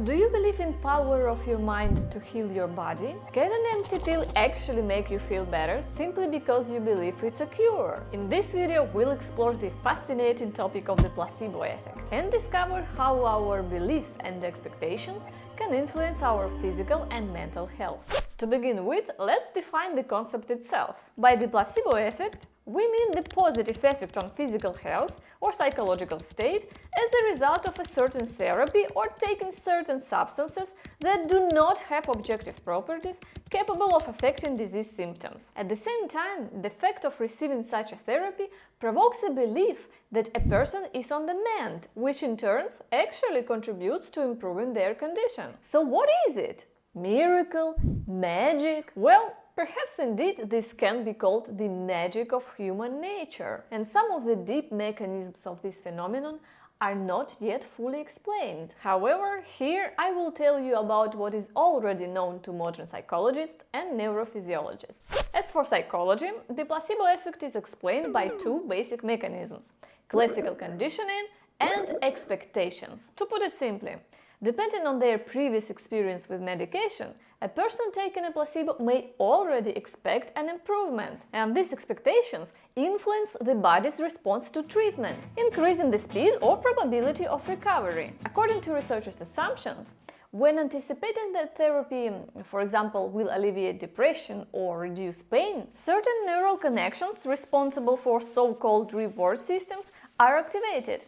Do you believe in power of your mind to heal your body? Can an empty pill actually make you feel better simply because you believe it's a cure? In this video, we'll explore the fascinating topic of the placebo effect and discover how our beliefs and expectations can influence our physical and mental health. To begin with, let's define the concept itself. By the placebo effect, we mean the positive effect on physical health or psychological state as a result of a certain therapy or taking certain substances that do not have objective properties capable of affecting disease symptoms. At the same time, the fact of receiving such a therapy provokes a belief that a person is on the mend, which in turn actually contributes to improving their condition. So what is it? Miracle? Magic? Well, perhaps indeed this can be called the magic of human nature, and some of the deep mechanisms of this phenomenon are not yet fully explained. However, here I will tell you about what is already known to modern psychologists and neurophysiologists. As for psychology, the placebo effect is explained by two basic mechanisms: classical conditioning and expectations. To put it simply, depending on their previous experience with medication, a person taking a placebo may already expect an improvement, and these expectations influence the body's response to treatment, increasing the speed or probability of recovery. According to researchers' assumptions, when anticipating that therapy, for example, will alleviate depression or reduce pain, certain neural connections responsible for so-called reward systems are activated.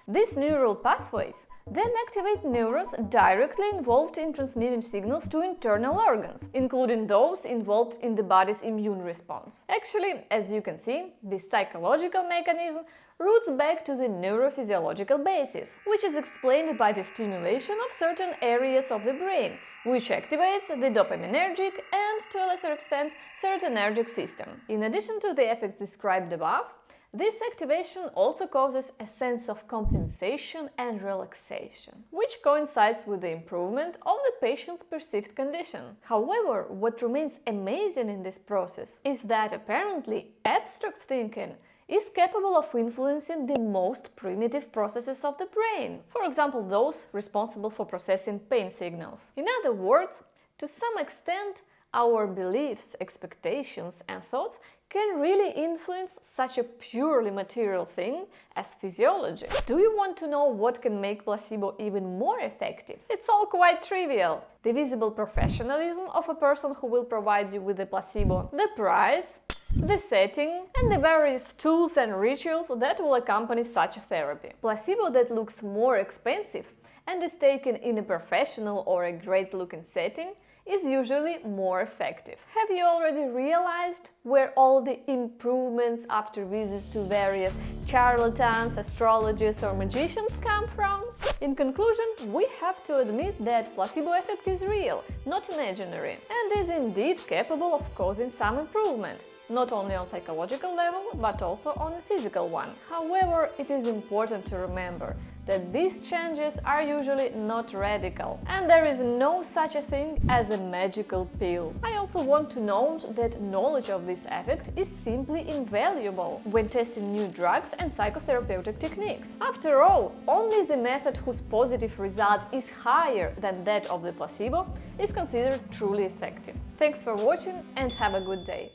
These neural pathways then activate neurons directly involved in transmitting signals to internal organs, including those involved in the body's immune response. Actually, as you can see, this psychological mechanism roots back to the neurophysiological basis, which is explained by the stimulation of certain areas of the brain, which activates the dopaminergic and, to a lesser extent, serotonergic system. In addition to the effects described above, this activation also causes a sense of compensation and relaxation, which coincides with the improvement of the patient's perceived condition. However, what remains amazing in this process is that apparently abstract thinking is capable of influencing the most primitive processes of the brain, for example, those responsible for processing pain signals. In other words, to some extent, our beliefs, expectations, and thoughts can really influence such a purely material thing as physiology. Do you want to know what can make placebo even more effective? It's all quite trivial. The visible professionalism of a person who will provide you with the placebo, the price, the setting, and the various tools and rituals that will accompany such a therapy. Placebo that looks more expensive and is taken in a professional or a great-looking setting is usually more effective. Have you already realized where all the improvements after visits to various charlatans, astrologers or magicians come from? In conclusion, we have to admit that placebo effect is real, not imaginary, and is indeed capable of causing some improvement, not only on psychological level, but also on a physical one. However, it is important to remember that these changes are usually not radical, and there is no such a thing as a magical pill. I also want to note that knowledge of this effect is simply invaluable when testing new drugs and psychotherapeutic techniques. After all, only the method whose positive result is higher than that of the placebo is considered truly effective. Thanks for watching and have a good day!